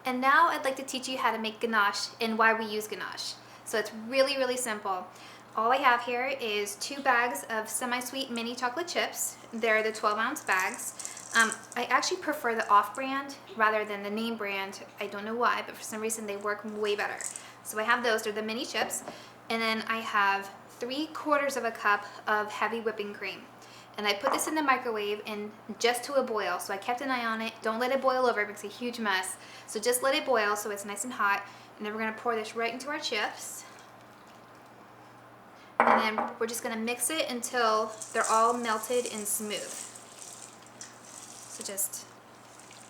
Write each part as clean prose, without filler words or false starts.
And now I'd like to teach you how to make ganache and why we use ganache. So it's really, really simple. All I have here is 2 bags of semi-sweet mini chocolate chips. They're the 12-ounce bags. I actually prefer the off-brand rather than the name brand. I don't know why, but for some reason they work way better. So I have those, they're the mini chips. And then I have 3/4 of a cup of heavy whipping cream. And I put this in the microwave and just to a boil. So I kept an eye on it. Don't let it boil over, it makes a huge mess. So just let it boil so it's nice and hot. And then we're gonna pour this right into our chips. And then we're just gonna mix it until they're all melted and smooth. So just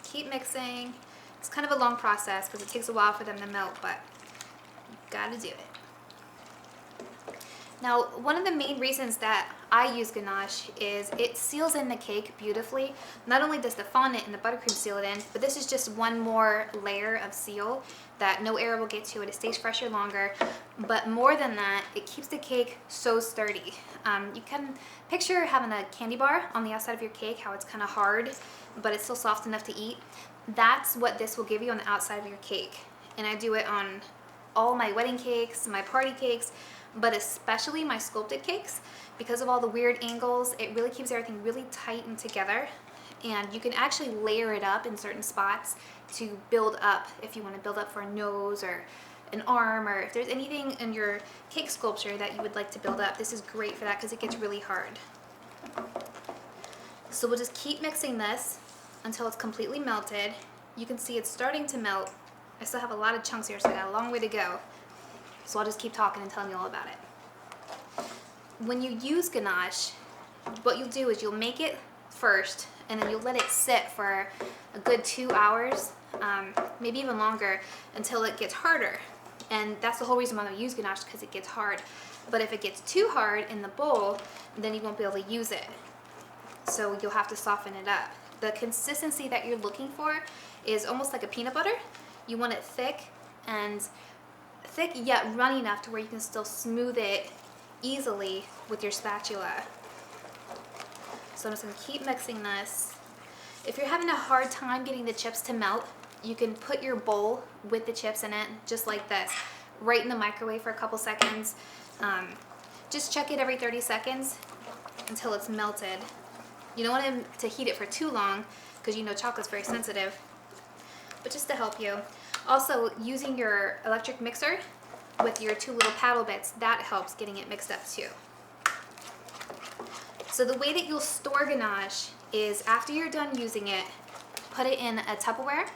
keep mixing. It's kind of a long process because it takes a while for them to melt, but you gotta do it. Now, one of the main reasons that I use ganache is it seals in the cake beautifully. Not only does the fondant and the buttercream seal it in, but this is just one more layer of seal that no air will get to it. It stays fresher longer, but more than that, it keeps the cake so sturdy. You can picture having a candy bar on the outside of your cake, how it's kind of hard, but it's still soft enough to eat. That's what this will give you on the outside of your cake. And I do it on all my wedding cakes, my party cakes, but especially my sculpted cakes. Because of all the weird angles, it really keeps everything really tight and together. And you can actually layer it up in certain spots to build up, if you want to build up for a nose or an arm, or if there's anything in your cake sculpture that you would like to build up, this is great for that because it gets really hard. So we'll just keep mixing this until it's completely melted. You can see it's starting to melt. I still have a lot of chunks here, so I got a long way to go. So I'll just keep talking and telling you all about it. When you use ganache, what you'll do is you'll make it first, and then you'll let it sit for a good 2 hours, maybe even longer, until it gets harder. And that's the whole reason why I use ganache, because it gets hard. But if it gets too hard in the bowl, then you won't be able to use it. So you'll have to soften it up. The consistency that you're looking for is almost like a peanut butter. You want it thick yet runny enough to where you can still smooth it easily with your spatula. So I'm just going to keep mixing this. If you're having a hard time getting the chips to melt, you can put your bowl with the chips in it, just like this, right in the microwave for a couple seconds. Just check it every 30 seconds until it's melted. You don't want to heat it for too long because you know chocolate's very sensitive, but just to help you. Also, using your electric mixer with your 2 little paddle bits, that helps getting it mixed up too. So the way that you'll store ganache is after you're done using it, put it in a Tupperware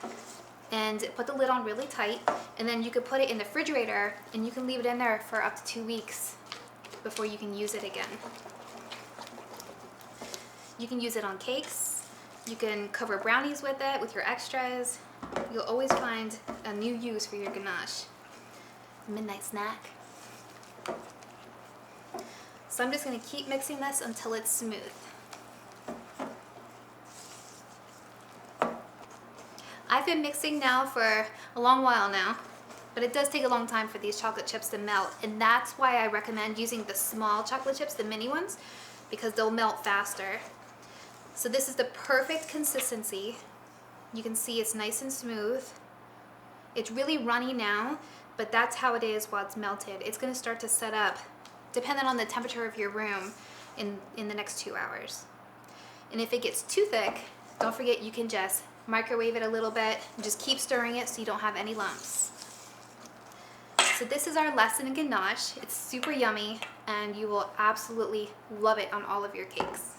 and put the lid on really tight, and then you could put it in the refrigerator and you can leave it in there for up to 2 weeks before you can use it again. You can use it on cakes, you can cover brownies with it, with your extras. You'll always find a new use for your ganache. Midnight snack. So I'm just going to keep mixing this until it's smooth. I've been mixing now for a long while now, but it does take a long time for these chocolate chips to melt, and that's why I recommend using the small chocolate chips, the mini ones, because they'll melt faster. So this is the perfect consistency. You can see it's nice and smooth. It's really runny now, but that's how it is while it's melted. It's going to start to set up, depending on the temperature of your room, in the next 2 hours. And if it gets too thick, don't forget you can just microwave it a little bit and just keep stirring it so you don't have any lumps. So this is our lesson in ganache. It's super yummy and you will absolutely love it on all of your cakes.